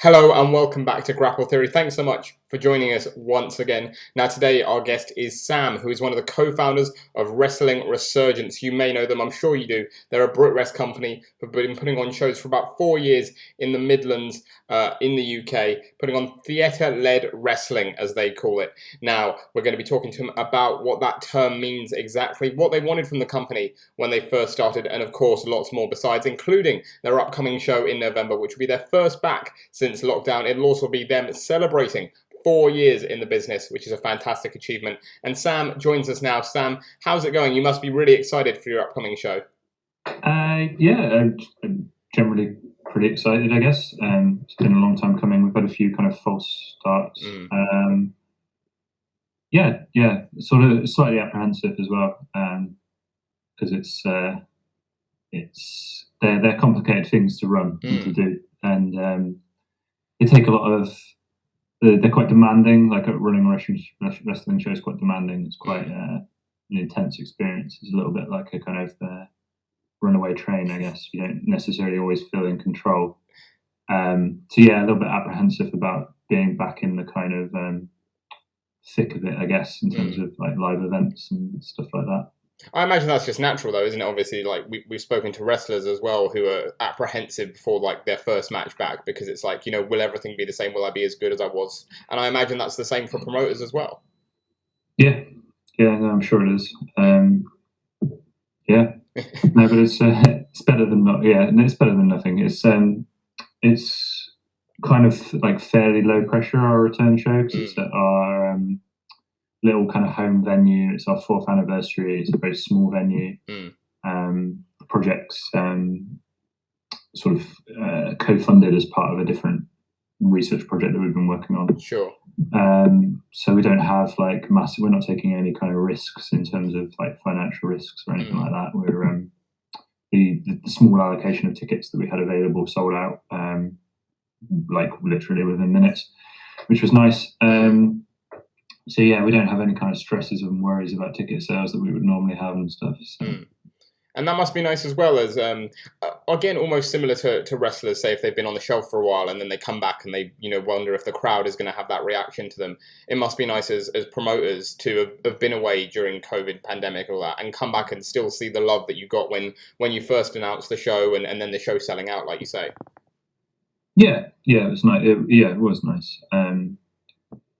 Hello and welcome back to Grapple Theory. Thanks so much for joining us once again. Now today our guest is Sam, who is one of the co-founders of Wrestling Resurgence. You may know them, I'm sure you do. They're a Brit Rest company who've been putting on shows for about 4 years in the Midlands in the UK, putting on theatre-led wrestling, as they call it. Now, we're going to be talking to him about what that term means exactly, what they wanted from the company when they first started, and of course lots more besides, including their upcoming show in November, which will be their first back since lockdown. It'll also be them celebrating 4 years in the business, which is a fantastic achievement. And Sam joins us now. Sam, how's it going? You must be really excited for your upcoming show. I'm generally pretty excited, I guess. It's been a long time coming. We've had a few kind of false starts. Sort of slightly apprehensive as well, because they're complicated things to run and to do, and they take a lot of. They're quite demanding. Like running a wrestling show is quite demanding. It's quite an intense experience. It's a little bit like a kind of runaway train, I guess. You don't necessarily always feel in control. A little bit apprehensive about being back in the kind of thick of it, I guess, in terms of like live events and stuff like that. I imagine that's just natural, though, isn't it? Obviously, like we've spoken to wrestlers as well who are apprehensive before like their first match back, because it's like, will everything be the same? Will I be as good as I was? And I imagine that's the same for promoters as well. Yeah, no, I'm sure it is. No, but it's better than not. Yeah, no, it's better than nothing. It's kind of like fairly low pressure, our return show, because it's at our little kind of home venue. It's our 4th anniversary. It's a very small venue. The project's sort of co-funded as part of a different research project that we've been working on. Sure. So we don't have like massive. We're not taking any kind of risks in terms of like financial risks or anything like that. We're the small allocation of tickets that we had available sold out like literally within minutes, which was nice. We don't have any kind of stresses and worries about ticket sales that we would normally have and stuff. So. And that must be nice as well, as again, almost similar to wrestlers, say if they've been on the shelf for a while and then they come back and they wonder if the crowd is going to have that reaction to them. It must be nice as promoters to have been away during COVID pandemic, all that, and come back and still see the love that you got when you first announced the show and then the show selling out, like you say. Yeah, it was nice. It was nice.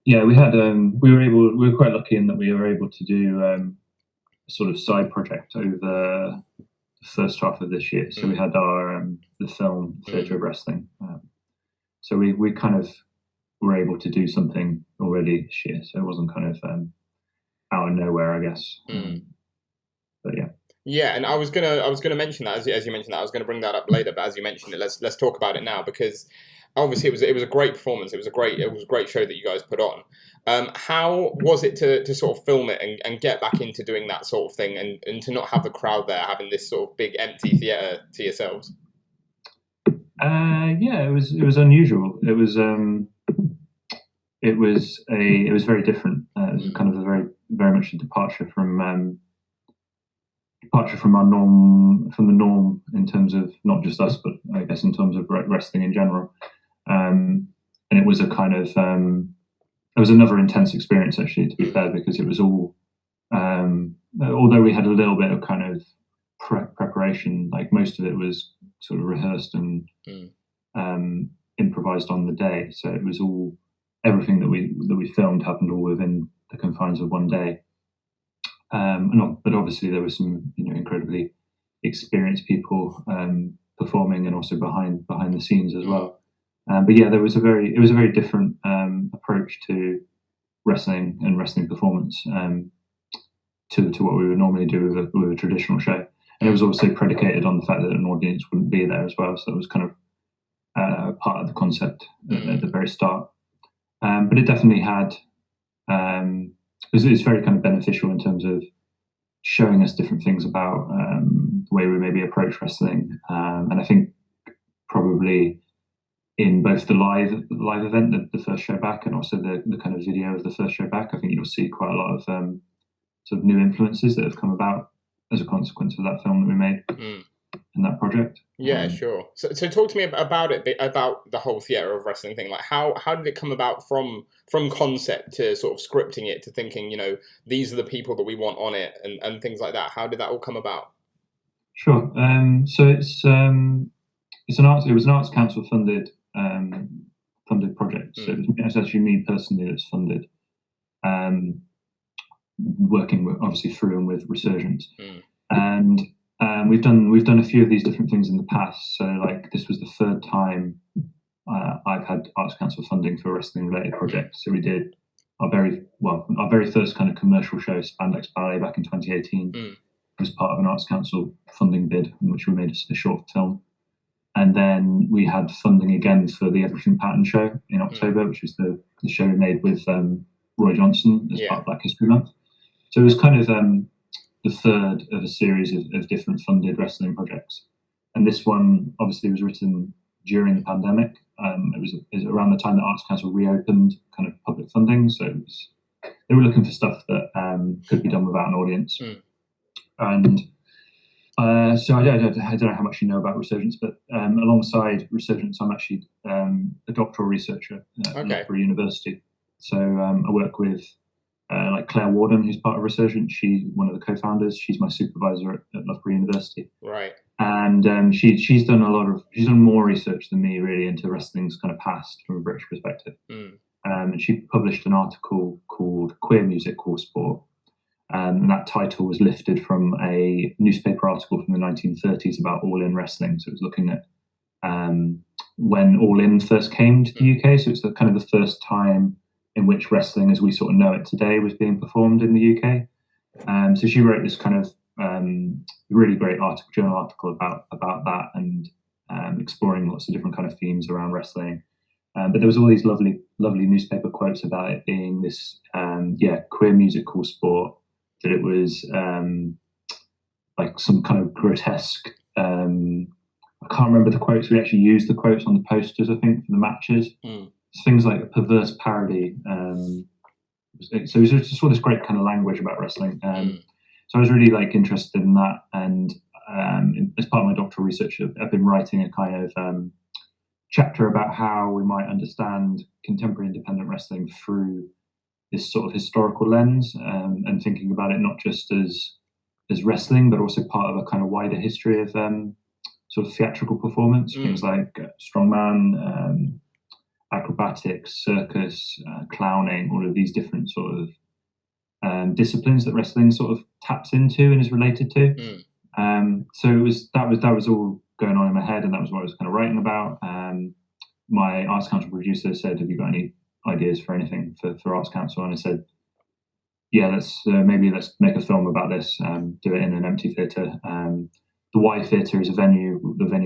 We had we were quite lucky in that we were able to do a sort of side project over the first half of this year. So we had our the film Theatre of Wrestling. So we kind of were able to do something already this year. So it wasn't kind of out of nowhere, I guess. But yeah. Yeah, and I was gonna mention that as you mentioned that. I was gonna bring that up later, but as you mentioned it, let's talk about it now, because obviously it was a great performance. It was a great show that you guys put on. How was it to sort of film it and get back into doing that sort of thing and to not have the crowd there, having this sort of big empty theatre to yourselves? It was unusual. It was very different. It was kind of a very much a departure from our norm, from the norm, in terms of not just us, but I guess in terms of wrestling in general. And it was a kind of it was another intense experience, actually, to be fair, because it was all although we had a little bit of kind of preparation, like most of it was sort of rehearsed and improvised on the day. So it was all, everything that we filmed happened all within the confines of one day. But obviously there were some incredibly experienced people performing and also behind the scenes as well. There was a very different approach to wrestling and wrestling performance to what we would normally do with a traditional show. And it was also predicated on the fact that an audience wouldn't be there as well. So it was kind of part of the concept at the very start. But it definitely had. It's very kind of beneficial in terms of showing us different things about the way we maybe approach wrestling, and I think probably in both the live event, the first show back, and also the kind of video of the first show back, I think you'll see quite a lot of sort of new influences that have come about as a consequence of that film that we made. that project. Yeah, sure. So talk to me about it, about the whole theatre of wrestling thing. Like, how did it come about from concept to sort of scripting it to thinking, these are the people that we want on it and things like that. How did that all come about? Sure. So it was an arts council funded project. So it's actually me personally that's funded, working with, obviously through and with Resurgence, and we've done a few of these different things in the past. So like this was the third time I've had arts council funding for a wrestling related project. So we did our very first kind of commercial show, Spandex Ballet, back in 2018. It was part of an arts council funding bid in which we made a short film. And then we had funding again for the Everything Pattern show in October, which was the show we made with Roy Johnson as part of Black History Month. So it was kind of the third of a series of different funded wrestling projects. And this one obviously was written during the pandemic. It was around the time that Arts Council reopened kind of public funding. So they were looking for stuff that could be done without an audience. And so I don't know how much you know about Resurgence, but alongside Resurgence, I'm actually a doctoral researcher at Loughborough University. So I work with like Claire Warden, who's part of Resurgence. She's one of the co-founders. She's my supervisor at Loughborough University. Right. And she's done more research than me really into wrestling's kind of past from a British perspective. And she published an article called "Queer Music, Cool Sport." And that title was lifted from a newspaper article from the 1930s about All In wrestling. So it was looking at when All In first came to the UK. So it's kind of the first time in which wrestling, as we sort of know it today, was being performed in the UK. So she wrote this kind of really great journal article about that and exploring lots of different kind of themes around wrestling. But there was all these lovely newspaper quotes about it being this queer music, cool sport. That it was like some kind of grotesque. I can't remember the quotes. We actually used the quotes on the posters, I think, for the matches. Things like a perverse parody. So it was just all this great kind of language about wrestling. So I was really like interested in that, and as part of my doctoral research, I've been writing a kind of chapter about how we might understand contemporary independent wrestling through this sort of historical lens, and thinking about it not just as wrestling, but also part of a kind of wider history of sort of theatrical performance, things like strongman, acrobatics, circus, clowning, all of these different sort of disciplines that wrestling sort of taps into and is related to. So that was all going on in my head, and that was what I was kind of writing about. My Arts Council producer said, "Have you got any ideas for anything for Arts Council?" And I said, "Yeah, let's make a film about this. Do it in an empty theatre." The Y Theatre is the venue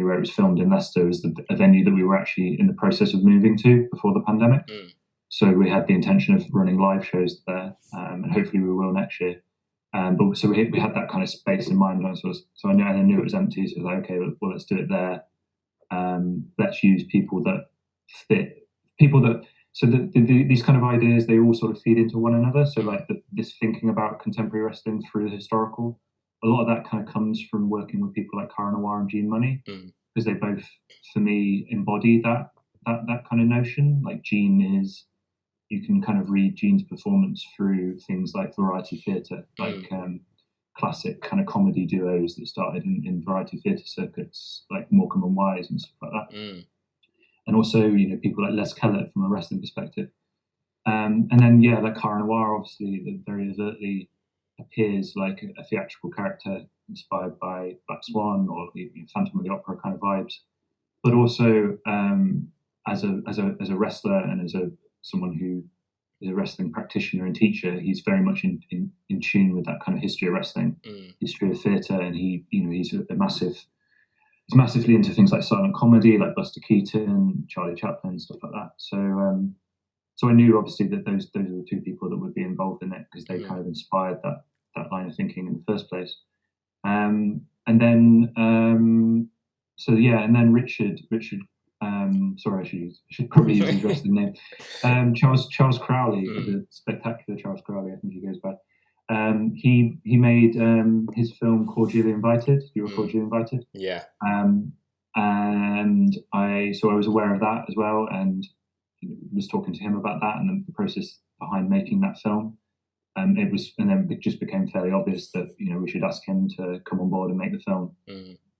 where it was filmed in Leicester. Is a venue that we were actually in the process of moving to before the pandemic. So we had the intention of running live shows there, and hopefully we will next year. But so we had that kind of space in mind. So I knew it was empty. So I was like, okay, well, let's do it there. Let's use people that fit, so these kind of ideas, they all sort of feed into one another. So like this thinking about contemporary wrestling through the historical, a lot of that kind of comes from working with people like Cara Noir and Gene Money, because they both, for me, embody that kind of notion. Like you can kind of read Gene's performance through things like variety theatre, like classic kind of comedy duos that started in variety theatre circuits, like Morecambe and Wise and stuff like that. And also, people like Les Kellett from a wrestling perspective. And then, like Cara Noir, obviously, that very overtly appears like a theatrical character inspired by Black Swan or the Phantom of the Opera kind of vibes. But also, as a wrestler and as someone who is a wrestling practitioner and teacher, he's very much in tune with that kind of history of wrestling, history of theatre, and he's massively into things like silent comedy, like Buster Keaton, Charlie Chaplin, stuff like that. So I knew obviously that those are the two people that would be involved in it, because they kind of inspired that line of thinking in the first place. And then Richard. Sorry, I should probably use his wrestling name. Charles Crowley, the spectacular Charles Crowley, I think he goes by. He made his film Cordially Invited. You were Cordially Invited. Yeah. And I was aware of that as well, and was talking to him about that and the process behind making that film. And then it just became fairly obvious that we should ask him to come on board and make the film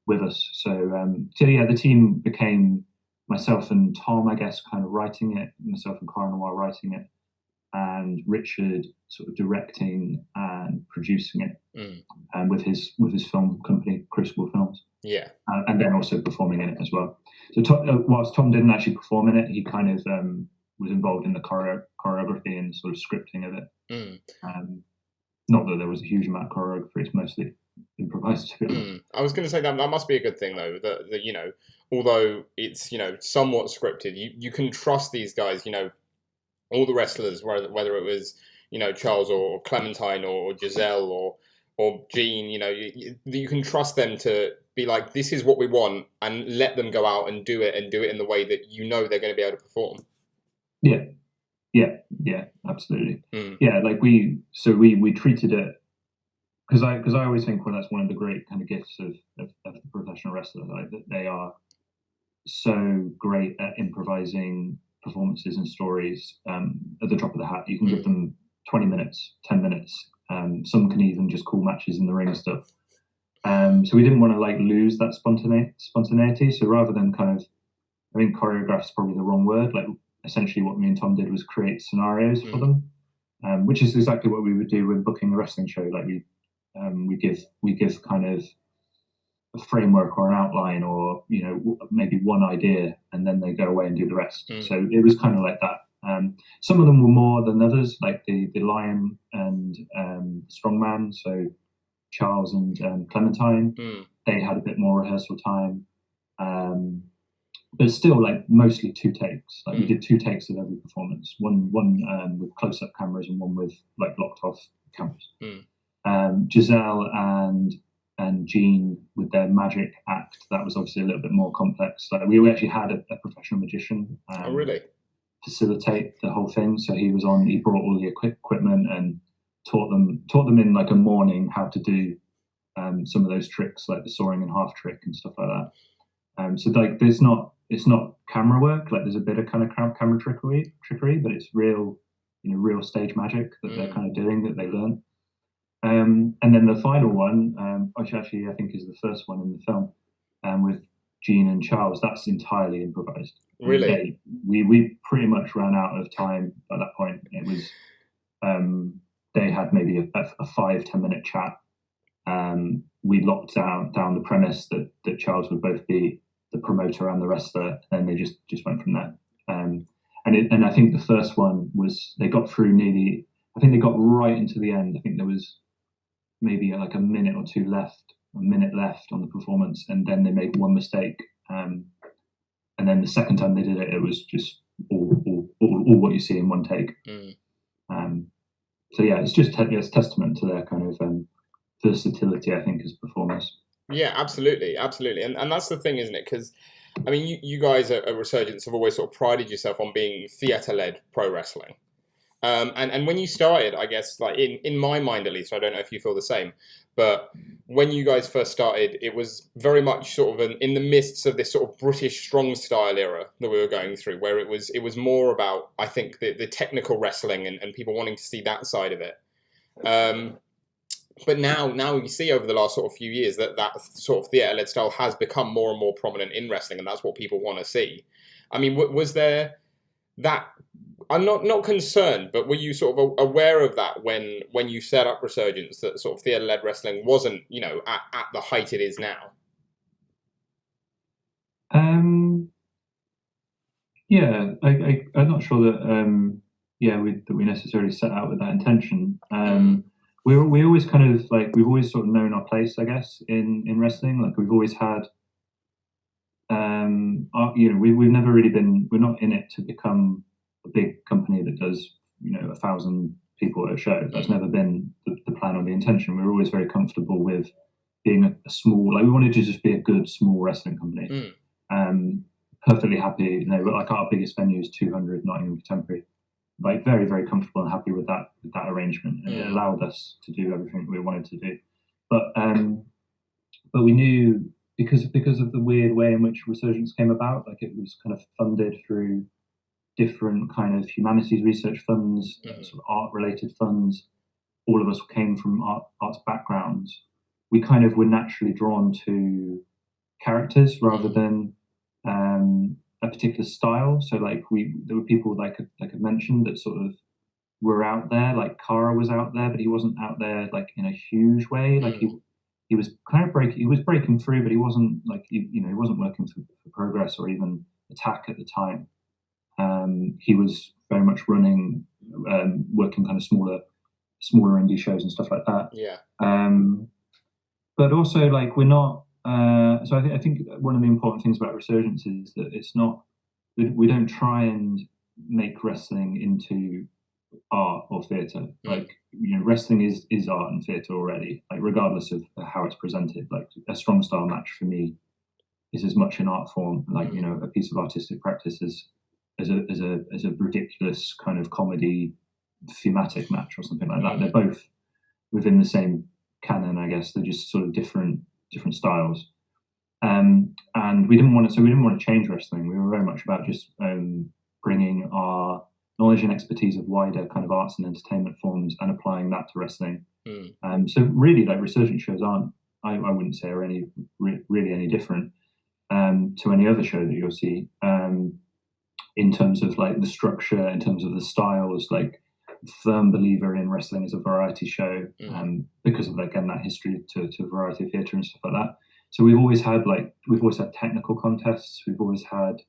with us. So yeah, the team became myself and Tom, I guess, kind of writing it, myself and Cara Noir writing it, and Richard sort of directing and producing it, and with his film company Crucible Films. Yeah, and then also performing in it as well. So whilst Tom didn't actually perform in it, he kind of was involved in the choreography and sort of scripting of it. Not that there was a huge amount of choreography; it's mostly improvised. To be honest. I was going to say that must be a good thing, though. That although it's somewhat scripted, you can trust these guys. All the wrestlers, whether it was Charles or Clementine or Giselle or Jean, you can trust them to be like, this is what we want, and let them go out and do it in the way that they're going to be able to perform. Yeah, absolutely. Yeah, like we treated it, because I always think, well, that's one of the great kind of gifts of the professional wrestler, like that they are so great at improvising performances and stories at the drop of the hat. You can give them 20 minutes, 10 minutes. Some can even just call matches in the ring stuff. So we didn't want to lose that spontaneity. So rather than I think choreograph is probably the wrong word. Essentially what me and Tom did was create scenarios for them, which is exactly what we would do when booking a wrestling show. We give kind of a framework or an outline, or maybe one idea, and then they go away and do the rest. So it was kind of like that. Some of them were more than others, like the Lion and Strongman. So Charles and Clementine, they had a bit more rehearsal time, but still mostly 2 takes. We did 2 takes of every performance, one with close-up cameras and one with locked off cameras. Giselle and Jean with their magic act, that was obviously a little bit more complex. We actually had a professional magician facilitate the whole thing. So he brought all the equipment and taught them in a morning how to do some of those tricks, like the soaring in half trick and stuff like that. So it's not camera work. There's a bit of kind of camera trickery, but it's real stage magic that they're kind of doing, that they learn. And then the final one, which actually I think is the first one in the film, with Jean and Charles, that's entirely improvised. Really? We pretty much ran out of time at that point. It was they had maybe a 5-10 minute chat. We locked down the premise that Charles would both be the promoter and the wrestler, and they just went from there. And I think the first one was, they got through nearly, I think they got right into the end. I think there was maybe a minute or two left, a minute left on the performance, and then they made one mistake. And then the second time they did it, it was just all what you see in one take. So yeah, it's just it's testament to their kind of versatility, I think, as performers. Yeah, absolutely, and that's the thing, isn't it? Because I mean, you guys at Resurgence have always sort of prided yourself on being theatre-led pro wrestling. And when you started, I guess, in my mind at least, I don't know if you feel the same, but when you guys first started, it was very much sort of in the midst of this sort of British strong style era that we were going through, where it was more about, I think, the technical wrestling and people wanting to see that side of it. But now you see over the last sort of few years that sort of theatre-led style has become more and more prominent in wrestling, and that's what people want to see. I mean, was there that? I'm not concerned, but were you sort of aware of that when you set up Resurgence, that sort of theatre-led wrestling wasn't, at the height it is now? Yeah, I'm not sure that that we necessarily set out with that intention. We always kind of we've always sort of known our place, I guess, in wrestling. We've always had, we've never really been. We're not in it to become a big company that does 1,000 people at a show. That's never been the plan or the intention. We were always very comfortable with being a small. We wanted to just be a good small wrestling company. Perfectly happy. Our biggest venue is 200 Nottingham Contemporary. like very, very comfortable and happy with that arrangement, and it allowed us to do everything we wanted to do. But we knew, because of the weird way in which Resurgence came about, like it was kind of funded through different kind of humanities research funds, sort of art-related funds. All of us came from arts backgrounds. We kind of were naturally drawn to characters rather than a particular style. So like there were people like I mentioned that sort of were out there. Like Kara was out there, but he wasn't out there like in a huge way. Like he was kind of breaking through, but he wasn't like he wasn't working for Progress or even Attack at the time. He was very much running, working kind of smaller indie shows and stuff like that. Yeah. But also, like, we're not. So I think one of the important things about Resurgence is that it's not. We don't try and make wrestling into art or theatre. Like, wrestling is art and theatre already. Like, regardless of how it's presented. Like, a strong style match for me is as much an art form, like a piece of artistic practice as a ridiculous kind of comedy thematic match or something like that. They're both within the same canon, I guess. They're just sort of different styles. And we didn't want to change wrestling. We were very much about just bringing our knowledge and expertise of wider kind of arts and entertainment forms and applying that to wrestling. So really, like, Resurgence shows aren't, I wouldn't say, are really any different to any other show that you'll see. In terms of like the structure, in terms of the styles, like, firm believer in wrestling as a variety show, because of, again, that history to variety theatre and stuff like that. So we've always had technical contests. We've always had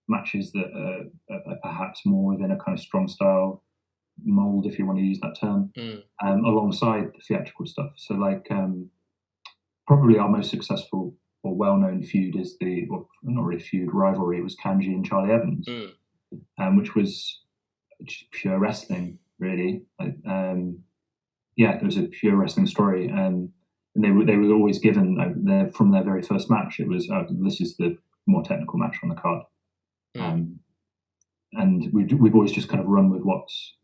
matches that are perhaps more within a kind of strong style mold, if you want to use that term, alongside the theatrical stuff. So like, probably our most successful or well-known feud is not really feud, rivalry, was Kanji and Charli Evans, which was just pure wrestling, really. Like, it was a pure wrestling story, and they were always given from their very first match. It was this is the more technical match on the card, and we've always just kind of run with what's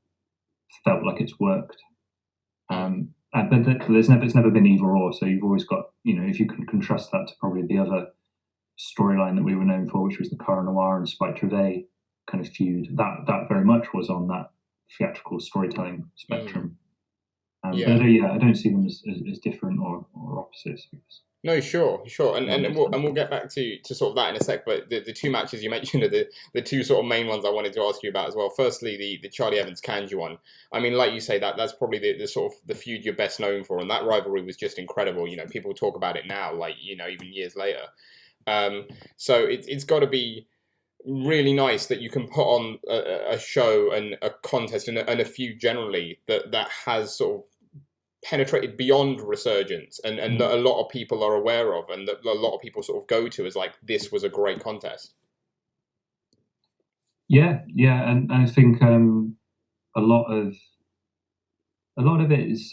felt like it's worked. But it's never been either or. So you've always got, if you can contrast that to probably the other storyline that we were known for, which was the Cara Noir and Spike Trivet kind of feud, that very much was on that theatrical storytelling spectrum. But I don't see them as different or opposites, I guess. No, sure, and we'll get back to sort of that in a sec. But the two matches you mentioned are the two sort of main ones I wanted to ask you about as well. Firstly, the Charli Evans Kanji one. I mean, like you say, that's probably the sort of the feud you're best known for, and that rivalry was just incredible. People talk about it now, like even years later. So it's got to be really nice that you can put on a show and a contest and a feud generally that has sort of penetrated beyond Resurgence and that a lot of people are aware of, and that a lot of people sort of go to as like, this was a great contest. Yeah, and I think a lot of it is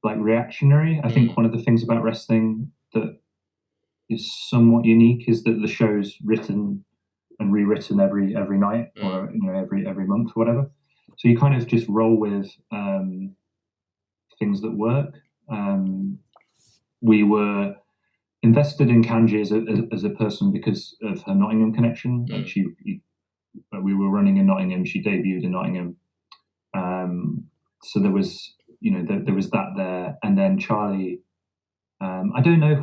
like reactionary. I think one of the things about wrestling that is somewhat unique is that the show's written and rewritten every night, or every month or whatever. So you kind of just roll with things that work. We were invested in Kanji as a person because of her Nottingham connection. Like we were running in Nottingham. She debuted in Nottingham. So there was there was that there, and then Charli. I don't know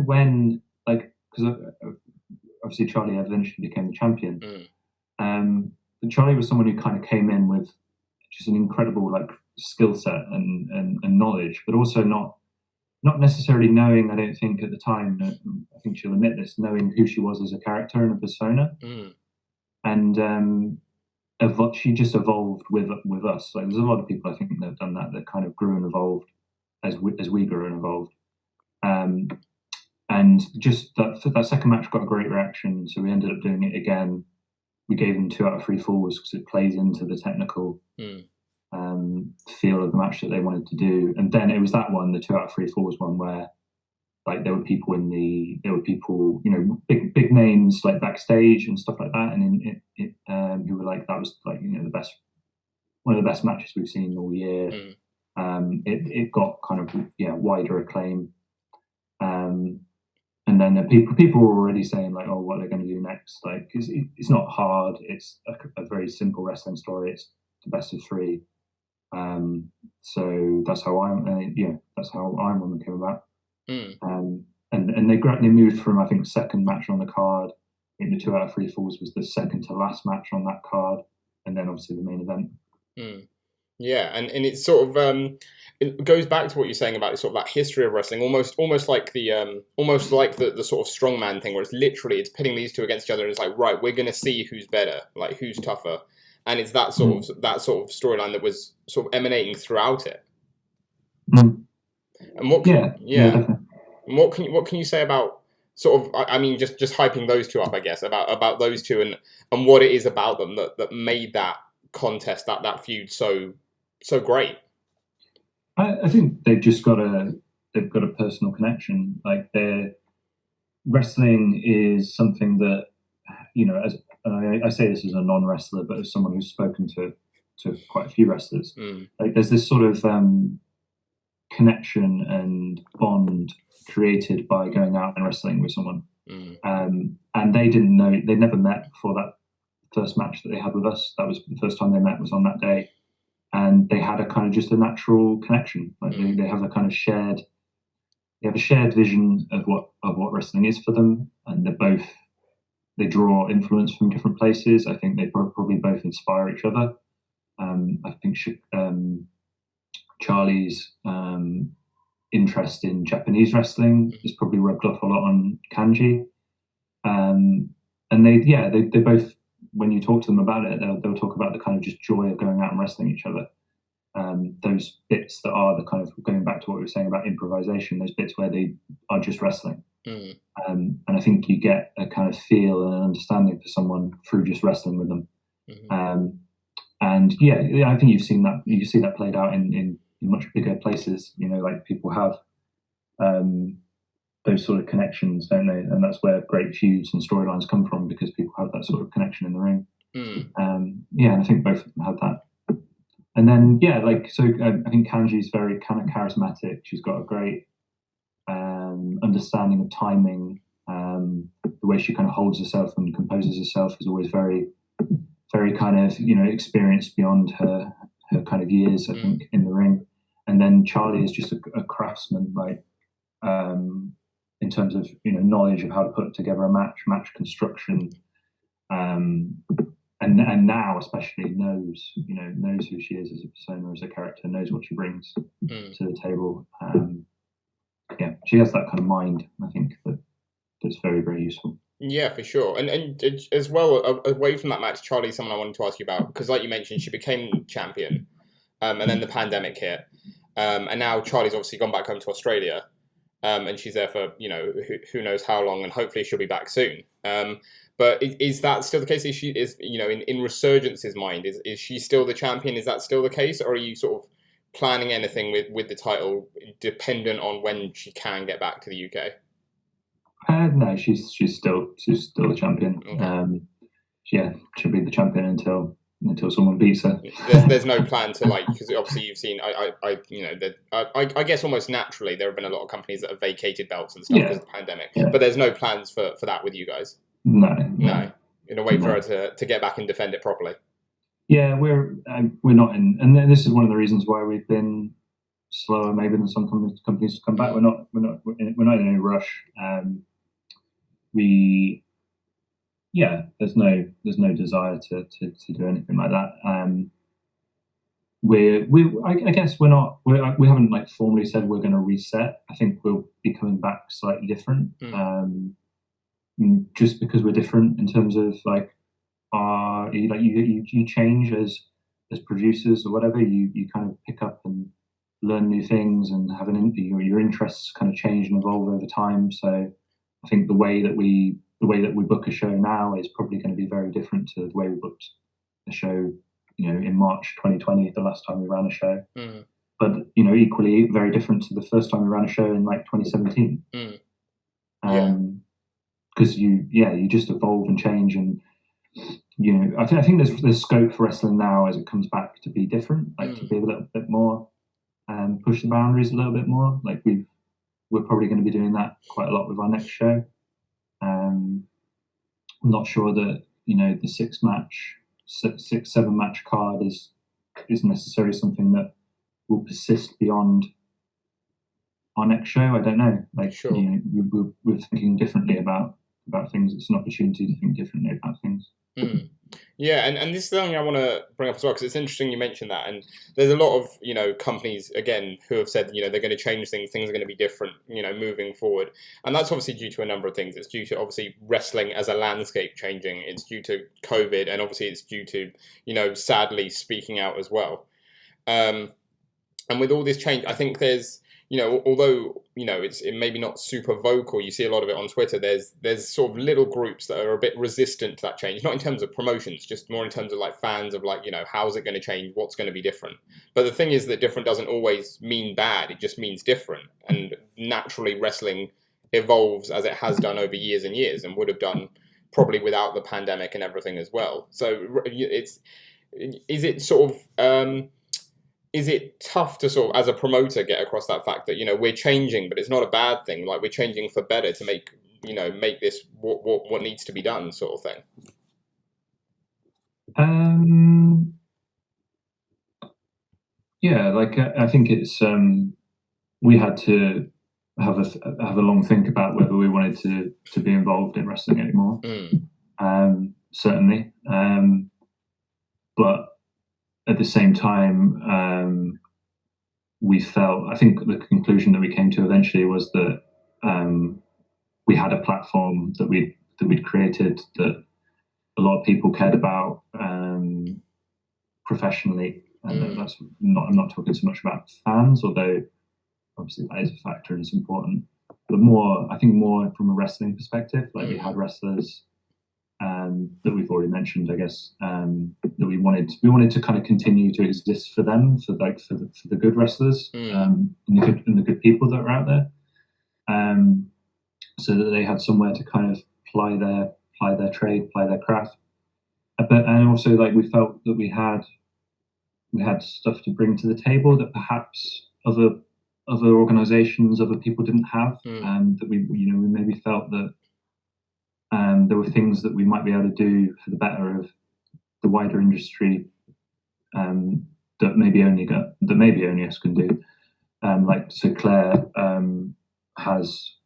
when, like, because obviously Charli eventually became the champion. But Charli was someone who kind of came in with just an incredible like skill set and knowledge, but also not necessarily knowing, I don't think at the time, I think she'll admit this, knowing who she was as a character and a persona. And she just evolved with us. Like, there's a lot of people, I think, that have done that kind of grew and evolved as we grew and evolved. And just that second match got a great reaction, so we ended up doing it again. We gave them 2 out of 3 falls because it plays into the technical feel of the match that they wanted to do. And then it was that one, the 2 out of 3 falls one, where like there were people big names like backstage and stuff like that, and who were like, that was like, you know, one of the best matches we've seen all year. It got kind of wider acclaim. And then people were already saying like, oh, what they're going to do next. Like, it's not hard. It's a very simple wrestling story. It's the best of three. So that's how that's how Iron Woman came about. And they moved from, I think, second match on the card. I think the 2 out of 3 falls was the second to last match on that card, and then obviously the main event. Yeah, and it's sort of it goes back to what you're saying about sort of that history of wrestling, almost like the sort of strongman thing, where it's pitting these two against each other, and it's like, right, we're gonna see who's better, like who's tougher, and it's that sort of storyline that was sort of emanating throughout it. And what can you say about sort of, I mean, just hyping those two up, I guess, about those two and what it is about them that made that contest, that feud so great? I think they've just got a personal connection. Like, their wrestling is something that, you know, as I say this as a non-wrestler, but as someone who's spoken to quite a few wrestlers, like there's this sort of connection and bond created by going out and wrestling with someone. And they never met before that first match that they had with us. That was the first time they met, was on that day, and they had a kind of just a natural connection. Like they have a kind of shared vision of what wrestling is for them, and they draw influence from different places. I think they probably both inspire each other. I think Charli's interest in Japanese wrestling is probably rubbed off a lot on Kanji, and they both, when you talk to them about it, they'll talk about the kind of just joy of going out and wrestling each other. Those bits that are the kind of, going back to what we were saying about improvisation, those bits where they are just wrestling. And I think you get a kind of feel and an understanding for someone through just wrestling with them. And I think you see that played out in much bigger places. You know, like people have those sort of connections, don't they? And that's where great feuds and storylines come from, because people have that sort of connection in the ring. And I think both of them have that. And then I think Kanji's very kind of charismatic. She's got a great understanding of timing. The way she kind of holds herself and composes herself is always very, very kind of, you know, experienced beyond her kind of years, I think, in the ring. And then Charli is just a craftsman, like in terms of, you know, knowledge of how to put together a match construction, and now especially knows who she is as a persona, as a character, knows what she brings to the table. She has that kind of mind, I think, that's very, very useful. Yeah, for sure. And as well, away from that match, Charli's someone I wanted to ask you about, because like you mentioned, she became champion, and then the pandemic hit, and now Charli's obviously gone back home to Australia, and she's there for, you know, who knows how long, and hopefully she'll be back soon. But is that still the case? Is she, you know, in Resurgence's mind, is she still the champion? Is that still the case, or are you sort of planning anything with the title dependent on when she can get back to the UK? No, she's still the champion. Okay. She'll be the champion until someone beats her. There's no plan to, like, because obviously you've seen, I guess almost naturally there have been a lot of companies that have vacated belts and stuff because of the pandemic. But there's no plans for that with you guys. No. In a way for her to get back and defend it properly. Yeah, we're not in, and this is one of the reasons why we've been slower maybe than some companies to come back. We're not in any rush. There's no desire to do anything like that. I guess we haven't like formally said we're going to reset. I think we'll be coming back slightly different, just because we're different in terms of like you change as producers or whatever. You kind of pick up and learn new things and have your interests kind of change and evolve over time. So I think the way that we book a show now is probably going to be very different to the way we booked a show, you know, in March 2020, the last time we ran a show. But, you know, equally very different to the first time we ran a show in like 2017. Because you just evolve and change, and I think there's scope for wrestling now as it comes back to be different, like to be a little bit more and push the boundaries a little bit more. Like we're probably going to be doing that quite a lot with our next show. I'm not sure that the 7 match card is necessarily something that will persist beyond our next show. I don't know. Like, Sure. We're thinking differently about things. It's an opportunity to think differently about things. Yeah, and this is something I want to bring up as well, because it's interesting you mentioned that, and there's a lot of companies again who have said they're going to change things are going to be different moving forward, and that's obviously due to a number of things. It's due to obviously wrestling as a landscape changing. It's due to COVID, and obviously it's due to sadly speaking out as well. And with all this change, I think there's although it's maybe not super vocal, you see a lot of it on Twitter. There's sort of little groups that are a bit resistant to that change, not in terms of promotions, just more in terms of like fans of like how's it going to change, what's going to be different. But the thing is that different doesn't always mean bad; it just means different. And naturally, wrestling evolves as it has done over years and years, and would have done probably without the pandemic and everything as well. So is it sort of is it tough to sort of, as a promoter, get across that fact that we're changing, but it's not a bad thing? Like we're changing for better to make make this what needs to be done, sort of thing. Yeah, like I think it's we had to have a long think about whether we wanted to be involved in wrestling anymore. Certainly, but at the same time, we felt, I think the conclusion that we came to eventually was that we had a platform that we'd created that a lot of people cared about professionally, and I'm not talking so much about fans, although obviously that is a factor and it's important, but I think more from a wrestling perspective. Like we had wrestlers that we've already mentioned, I guess, that we wanted to kind of continue to exist for them, for the good wrestlers, and the good people that are out there, so that they had somewhere to kind of ply their trade, ply their craft. And also, like, we felt that we had stuff to bring to the table that perhaps other organizations, other people didn't have, that we maybe felt that there were things that we might be able to do for the better of the wider industry, that maybe only us can do. Like, so Claire has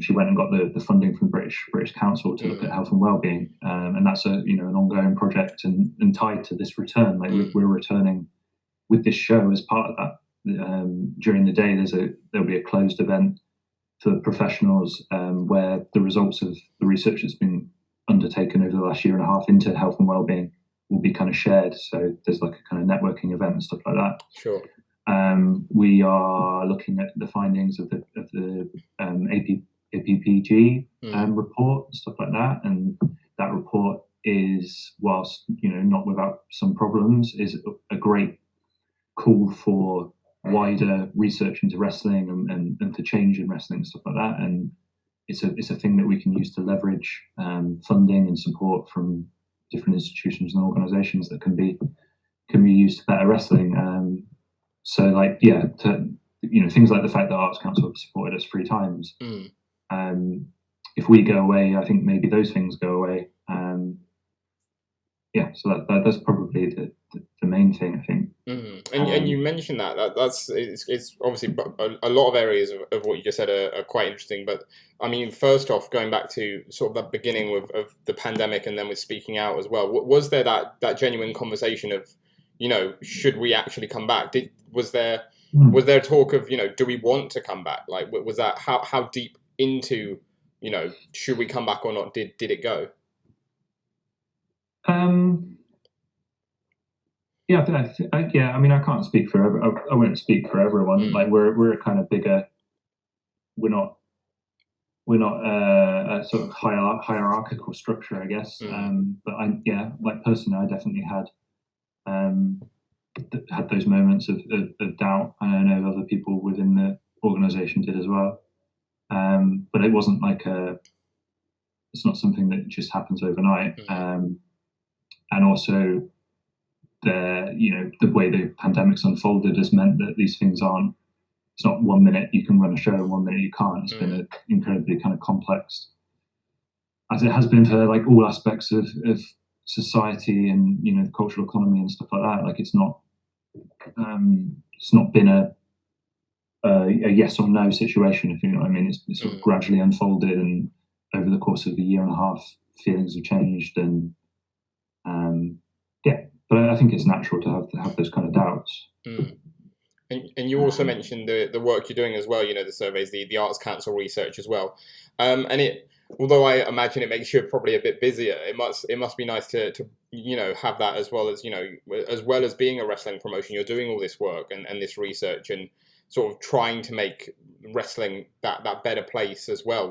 she went and got the funding from the British Council to look at health and wellbeing, and that's an ongoing project and tied to this return. Like we're returning with this show as part of that. During the day, there'll be a closed event for professionals, where the results of the research that's been undertaken over the last year and a half into health and wellbeing will be kind of shared. So there's like a kind of networking event and stuff like that. Sure. We are looking at the findings of the APPG report and stuff like that, and that report is, whilst not without some problems, is a great call for wider research into wrestling and for change in wrestling and stuff like that. And it's a thing that we can use to leverage funding and support from different institutions and organisations that can be used to better wrestling. So, like, yeah, things like the fact that Arts Council have supported us 3 times. If we go away, I think maybe those things go away. Yeah, so that's probably the main thing, I think. And you mentioned that's it's obviously a lot of areas of what you just said are quite interesting. But I mean, first off, going back to sort of the beginning of the pandemic, and then with speaking out as well, was there that genuine conversation of, should we actually come back? Was there talk of, do we want to come back? Like, was that how deep into, should we come back or not? Did it go? Yeah, I mean, I can't speak for I won't speak for everyone. Like, we're a kind of bigger. We're not a sort of hierarchical structure, I guess. But like personally, I definitely had those moments of doubt, and I know other people within the organisation did as well. But it wasn't like it's not something that just happens overnight. and also the way the pandemic's unfolded has meant that these things aren't. It's not 1 minute you can run a show and 1 minute you can't. It's been an incredibly kind of complex, as it has been for like all aspects of society and the cultural economy and stuff like that. Like it's not been a yes or no situation, if you know what I mean. It's sort of gradually unfolded, and over the course of a year and a half, feelings have changed, and but I think it's natural to have those kind of doubts. And you also mentioned the work you're doing as well. The surveys, the Arts Council research as well, and it. Although I imagine it makes you probably a bit busier, it must be nice to have that as well as being a wrestling promotion. You're doing all this work and this research and sort of trying to make wrestling that better place as well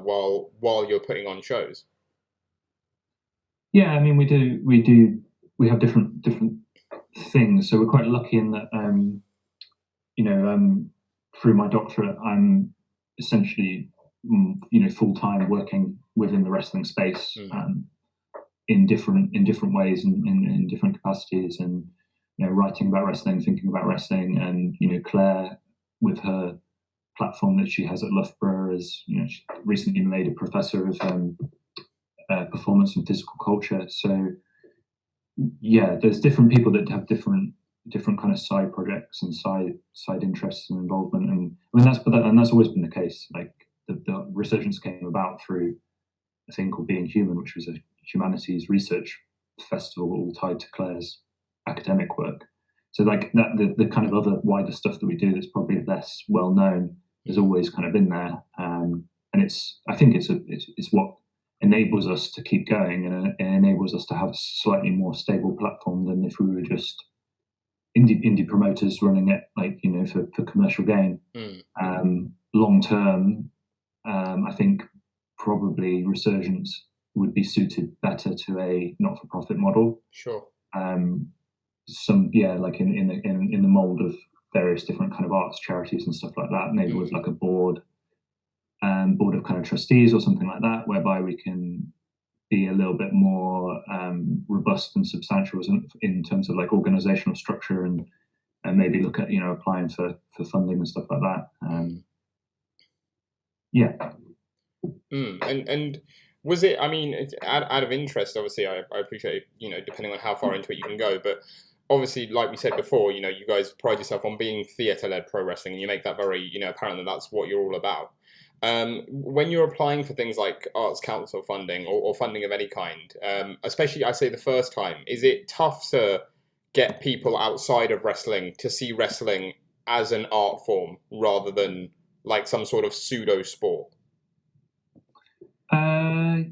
while you're putting on shows. Yeah, I mean we have different things. So we're quite lucky in that through my doctorate I'm essentially full-time working within the wrestling space in different ways and in different capacities, and writing about wrestling, thinking about wrestling, and Claire with her platform that she has at Loughborough is she recently made a professor of performance and physical culture. So there's different people that have different kind of side projects and side interests and involvement, and I mean that's always been the case. Like the Resurgence came about through a thing called Being Human, which was a humanities research festival all tied to Claire's academic work. So like that, the kind of other wider stuff that we do that's probably less well known has always kind of been there, and I think it's what enables us to keep going, and it enables us to have a slightly more stable platform than if we were just indie promoters running it for commercial gain. Long term, I think probably Resurgence would be suited better to a not-for-profit model. Sure. Like in the mold of various different kind of arts charities and stuff like that. Maybe with like a board of kind of trustees or something like that, whereby we can be a little bit more robust and substantial in terms of like organizational structure, and maybe look at applying for funding and stuff like that. And was it? I mean, out of interest, obviously, I appreciate depending on how far into it you can go, but obviously, like we said before, you guys pride yourself on being theatre-led pro wrestling, and you make that very apparent that that's what you're all about. When you're applying for things like Arts Council funding or funding of any kind, especially I say the first time, is it tough to get people outside of wrestling to see wrestling as an art form rather than like some sort of pseudo sport? I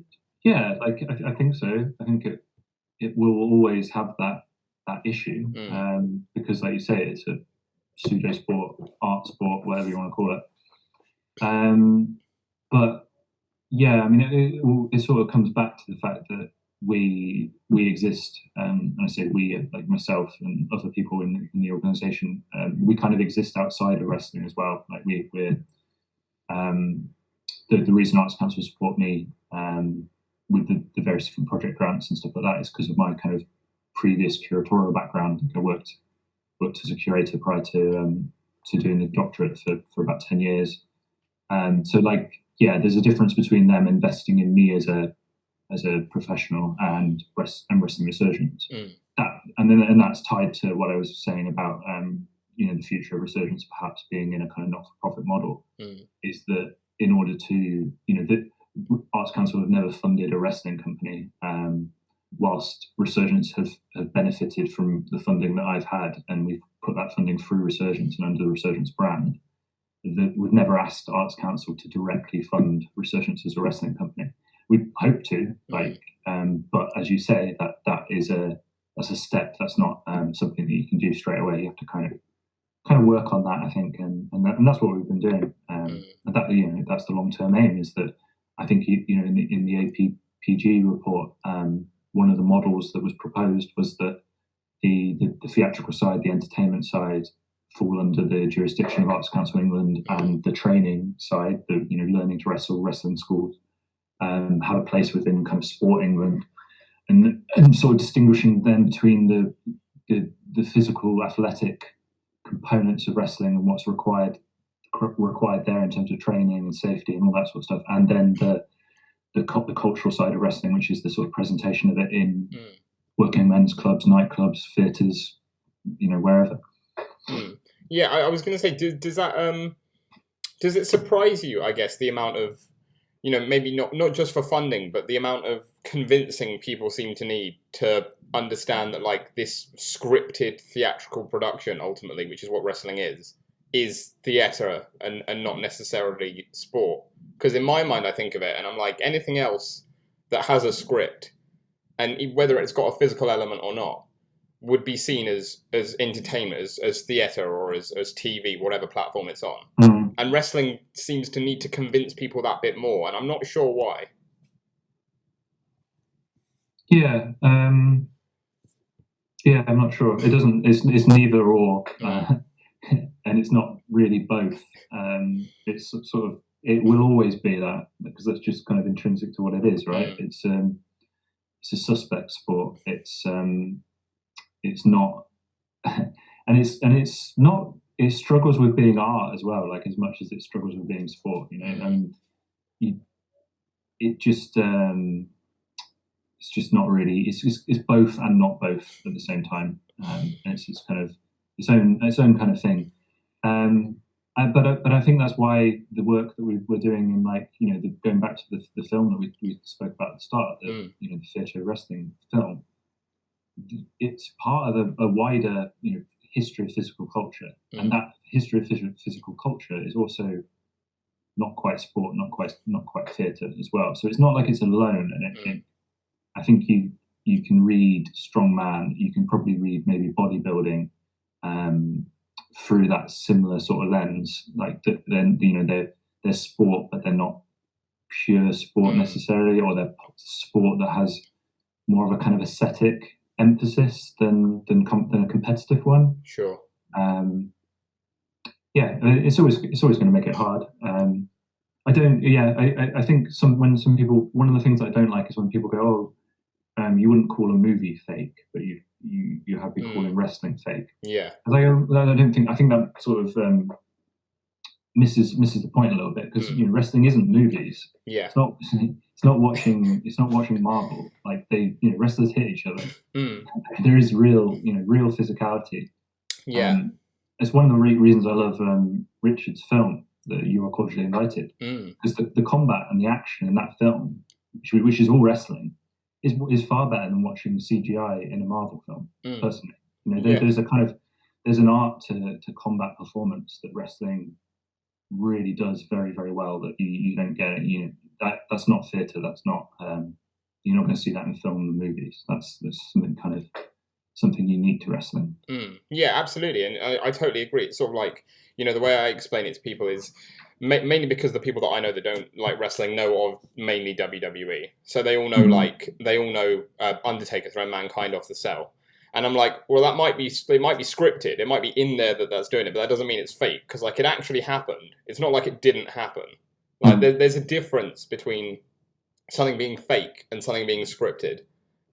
think so. I think it will always have that issue, because like you say, it's a pseudo sport, art sport, whatever you want to call it. But yeah, I mean, it sort of comes back to the fact that we exist, and I say we, like myself and other people in the organisation, we kind of exist outside of wrestling as well. Like we're the reason Arts Council support me with the various different project grants and stuff like that is because of my kind of previous curatorial background. I worked as a curator prior to doing the doctorate for about 10 years. So there's a difference between them investing in me as a professional and wrestling Resurgence. And that's tied to what I was saying about the future of Resurgence perhaps being in a kind of not-for-profit model. Is that in order to the Arts Council have never funded a wrestling company, whilst Resurgence have benefited from the funding that I've had, and we've put that funding through Resurgence and under the Resurgence brand. We've never asked Arts Council to directly fund Resurgence as a wrestling company. We hope to, but as you say, that's a step. That's not something that you can do straight away. You have to kind of work on that, I think, and that's what we've been doing. And that that's the long-term aim. Is that I think in the APPG report, one of the models that was proposed was that the theatrical side, the entertainment side, fall under the jurisdiction of Arts Council England, and the training side, the learning to wrestle, wrestling schools, have a place within kind of Sport England. and sort of distinguishing then between the physical athletic components of wrestling and what's required there in terms of training and safety and all that sort of stuff, and then the cultural side of wrestling, which is the sort of presentation of it in working men's clubs, nightclubs, theatres, wherever. Yeah, I was going to say, does it surprise you, I guess, the amount of, maybe not just for funding, but the amount of convincing people seem to need to understand that, like, this scripted theatrical production, ultimately, which is what wrestling is theatre and not necessarily sport? Because in my mind, I think of it, and I'm like, anything else that has a script, and whether it's got a physical element or not, would be seen as entertainment, as theatre, or as TV, whatever platform it's on. And wrestling seems to need to convince people that bit more, and I'm not sure why. Yeah, I'm not sure. It doesn't. It's neither or, and it's not really both. It's sort of. It will always be that, because that's just kind of intrinsic to what it is, right? It's a suspect sport. It's not, and it's not. It struggles with being art as well, like as much as it struggles with being sport. It just. It's just not really. It's both and not both at the same time. And it's kind of its own kind of thing. But I think that's why the work that we're doing in, like, going back to the film that we spoke about at the start, the theatre wrestling film. It's part of a wider history of physical culture, and that history of physical culture is also not quite sport, not quite theatre as well. So it's not like it's alone, and I think you can read strongman, you can probably read maybe bodybuilding through that similar sort of lens. Like then they're sport, but they're not pure sport necessarily, or they're sport that has more of a kind of aesthetic emphasis than a competitive one. Sure. Yeah, it's always going to make it hard. I don't. Yeah, I think when some people, one of the things I don't like is when people go, oh, you wouldn't call a movie fake, but you have been calling wrestling fake. Yeah. I don't think. I think that sort of misses the point a little bit, because wrestling isn't movies. Yeah. It's not watching Marvel. Like, they wrestlers hit each other. There is real physicality. Yeah. It's one of the reasons I love Richard's film, that You Are Cordially Invited, because the combat and the action in that film, which is all wrestling, is far better than watching CGI in a Marvel film. Personally, there's an art to combat performance that wrestling really does very, very well, that you don't get it. That's not theatre. That's not. You're not going to see that in film and movies. That's something unique to wrestling. Yeah, absolutely, and I totally agree. It's sort of like, the way I explain it to people is mainly because the people that I know that don't like wrestling know of mainly WWE, so they all know Undertaker throwing Mankind off the cell, and I'm like, well, it might be scripted, it might be in there that's doing it, but that doesn't mean it's fake, because like it actually happened. It's not like it didn't happen. Like there's a difference between something being fake and something being scripted,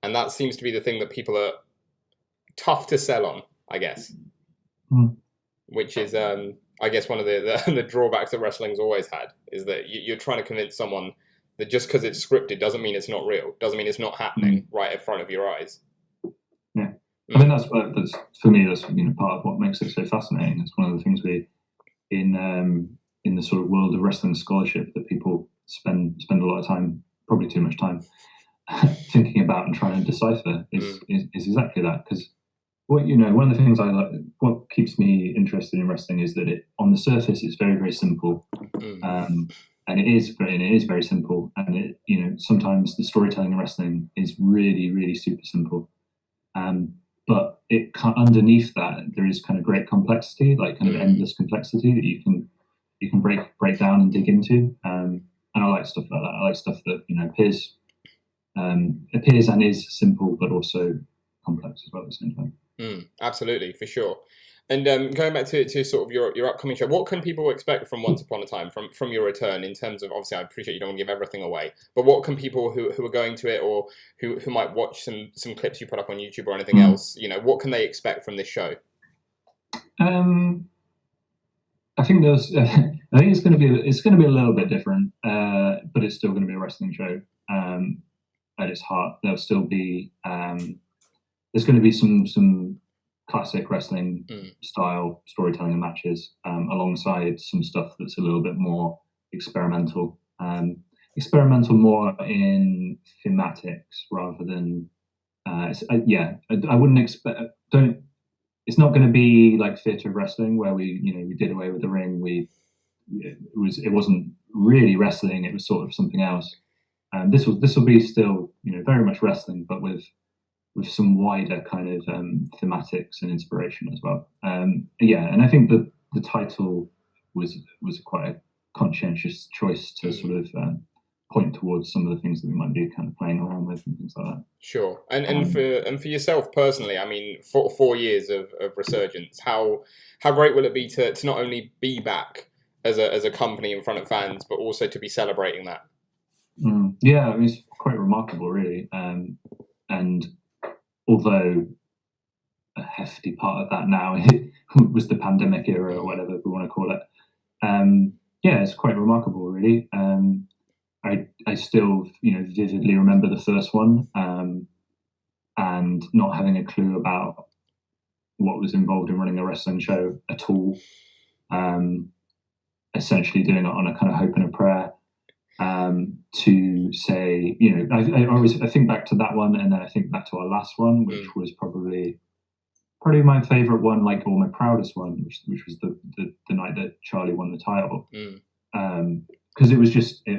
and that seems to be the thing that people are tough to sell on, I guess. Which is, I guess, one of the drawbacks that wrestling's always had, is that you're trying to convince someone that just because it's scripted doesn't mean it's not real, doesn't mean it's not happening right in front of your eyes. Yeah, I mean that's for me. That's part of what makes it so fascinating. It's one of the things in the sort of world of wrestling scholarship that people spend a lot of time, probably too much time, thinking about and trying to decipher is exactly that. Because one of the things I like, what keeps me interested in wrestling, is that on the surface it's very, very simple, and it is very simple, and sometimes the storytelling in wrestling is really, really super simple, but underneath that there is kind of great complexity, like kind of endless complexity that you can break down and dig into, and I like stuff like that. I like stuff that appears and is simple, but also complex as well at the same time. Absolutely, for sure. And going back to sort of your upcoming show, what can people expect from Once Upon a Time, from your return, in terms of, obviously I appreciate you don't want to give everything away, but what can people who are going to it, or who might watch some clips you put up on YouTube or anything else, what can they expect from this show? I think I think it's going to be a little bit different, but it's still going to be a wrestling show at its heart. There'll still be there's going to be some classic wrestling style storytelling and matches, alongside some stuff that's a little bit more experimental. Experimental more in thematics rather than I wouldn't expect. It's not going to be like theatre wrestling where we did away with the ring. It wasn't really wrestling. It was sort of something else. This will be still very much wrestling, but with some wider kind of thematics and inspiration as well. And I think that the title was quite a conscientious choice to sort of point towards some of the things that we might be kind of playing around with and things like that. Sure. And for yourself personally, I mean, 4 years of Resurgence, how great will it be to not only be back as a company in front of fans, but also to be celebrating that? Yeah, I mean, it's quite remarkable, really. And although a hefty part of that now was the pandemic era or whatever we want to call it, it's quite remarkable, really. I still, vividly remember the first one, and not having a clue about what was involved in running a wrestling show at all. Essentially doing it on a kind of hope and a prayer, to say, I think back to that one, and then I think back to our last one, which was probably my favorite one, or my proudest one, which was the night that Charli won the title. Because it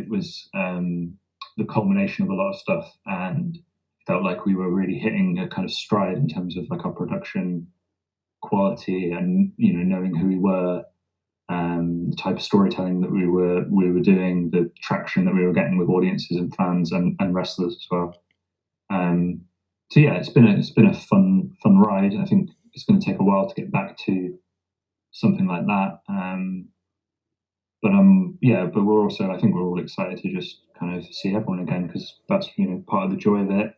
was the culmination of a lot of stuff, and felt like we were really hitting a kind of stride in terms of like our production quality, and knowing who we were, the type of storytelling that we were doing, the traction that we were getting with audiences and fans and wrestlers as well. So yeah, it's been a fun ride. I think it's going to take a while to get back to something like that. But we're also, I think we're all excited to just kind of see everyone again, because that's part of the joy of it.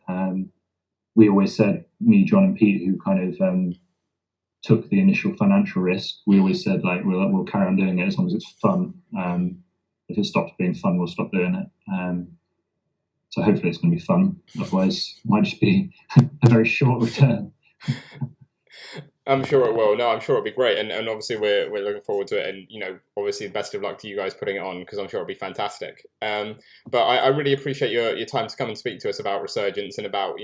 We always said, me, John, and Pete, who kind of took the initial financial risk, we always said we'll carry on doing it as long as it's fun. If it stops being fun, we'll stop doing it. So hopefully it's going to be fun. Otherwise, it might just be a very short return. I'm sure it will. No, I'm sure it'll be great, and obviously we're looking forward to it. And obviously, best of luck to you guys putting it on, because I'm sure it'll be fantastic. But I really appreciate your time to come and speak to us about Resurgence, and about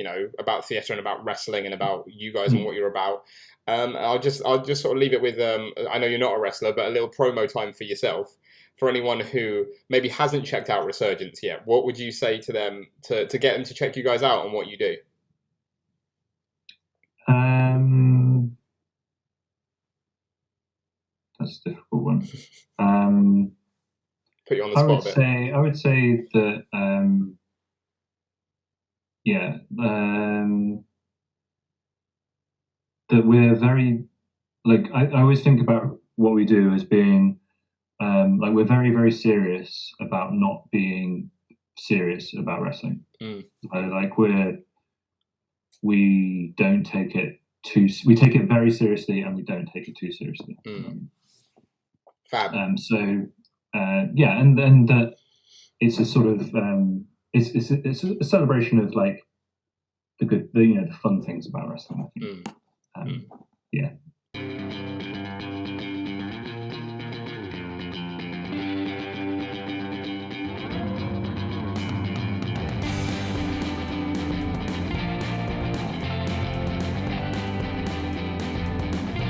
theatre, and about wrestling, and about you guys and what you're about. I'll just sort of leave it with I know you're not a wrestler, but a little promo time for yourself. For anyone who maybe hasn't checked out Resurgence yet, what would you say to them to get them to check you guys out and what you do? That's a difficult one. Put you on the spot a bit. I would say that that we're very, I always think about what we do as being we're very, very serious about not being serious about wrestling. We don't take it we take it very seriously, and we don't take it too seriously. Fab. And then that it's a sort of it's a celebration of the good, the fun things about wrestling, I think. Yeah.